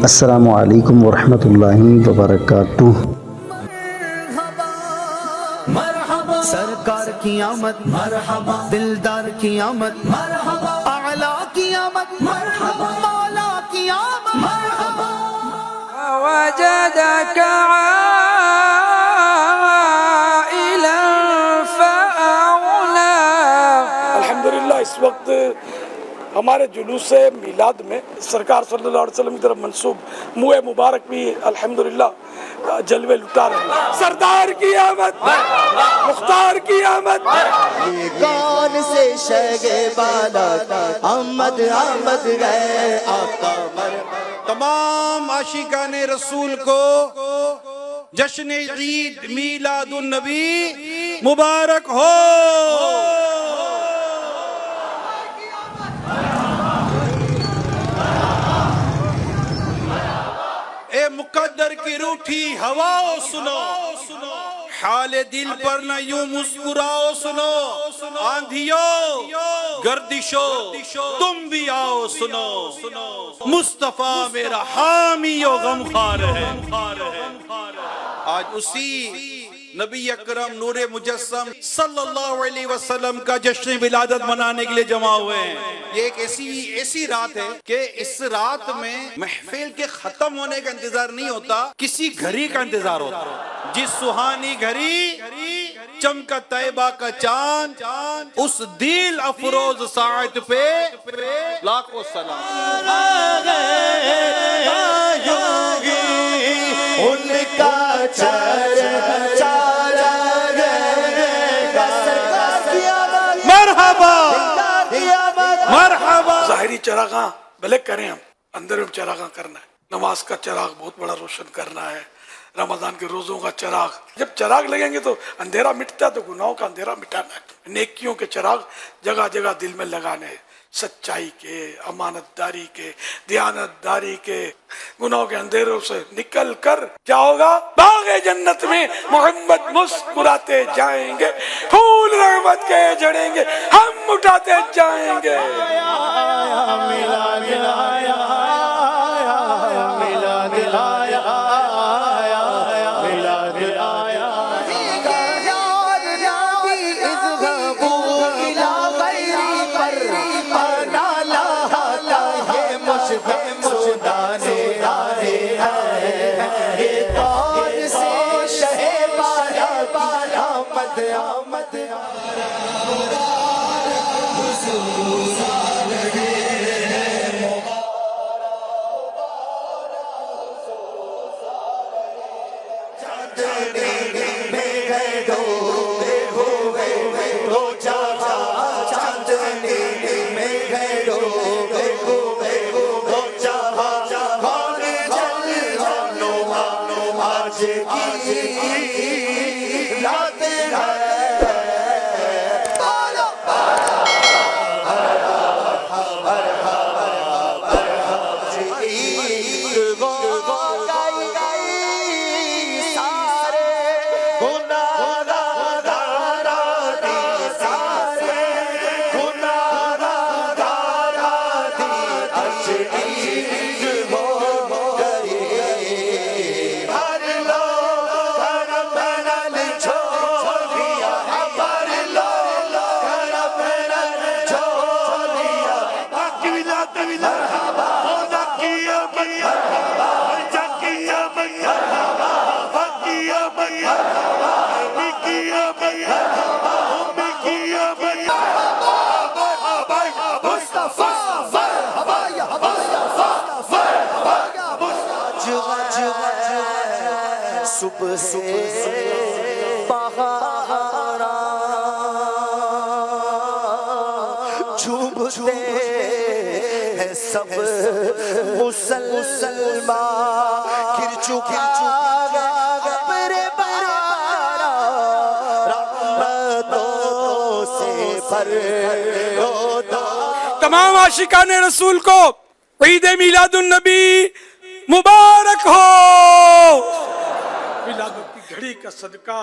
السلام علیکم ورحمۃ اللہ وبرکاتہ۔ مرحبا سرکار کی آمد، مرحبا دلدار کی آمد، مرحبا اعلیٰ کی آمد، مرحبا مولا کی آمد، مرحبا وجدك عائلا فأغنى۔ الحمدللہ اس وقت ہمارے جلوس میلاد میں سرکار صلی اللہ علیہ وسلم کی طرف منسوب منہ مبارک بھی الحمدللہ جلوے لٹا رہے ہیں۔ سردار کی آمد، مختار کی آمد، یہ کون سے شگے بالا آمد آمد گئے آقا مرحبا۔ تمام عاشقان رسول کو جشن عید میلاد النبی مبارک ہو۔ اے مقدر کی روٹھی ہواؤ سنو، حال دل پر نہ یوں مسکراؤ سنو، آندھیو گردشو تم بھی آؤ سنو، مصطفیٰ میرا حامی و غمخوار ہے۔ آج اسی نبی اکرم نور مجسم صلی اللہ علیہ وسلم کا جشن ولادت منانے کے لیے جمع ہوئے ہیں۔ یہ ایک ایسی رات ہے کہ اس رات میں محفل کے ختم ہونے کا انتظار نہیں ہوتا، کسی گھڑی کا انتظار ہوتا۔ جس سہانی گھڑی چمکا طیبہ کا چاند، اس دل افروز ساعت پہ لاکھوں سلام۔ ان کا چرچا ظاہری چراغاں بھلے کریں، ہم اندر میں چراغاں کرنا ہے، نماز کا چراغ بہت بڑا روشن کرنا ہے، رمضان کے روزوں کا چراغ۔ جب چراغ لگیں گے تو اندھیرا مٹتا ہے، تو گناہوں کا اندھیرا مٹانا ہے۔ نیکیوں کے چراغ جگہ جگہ دل میں لگانے ہیں، سچائی کے، امانت داری کے، دیانت داری کے۔ گناہوں کے اندھیروں سے نکل کر کیا ہوگا؟ باغ جنت میں محمد مسکراتے جائیں گے، پھول رحمت کے جڑیں گے، ہم اٹھاتے جائیں گے۔ صبح سے بہارا جھومتے ہیں سب مسلمان، گر چکا ابر بارا رحمتوں سے بھر ہوتا۔ تمام عاشقان رسول کو عید میلاد النبی مبارک ہو۔ ولادت کی گھڑی کا صدقہ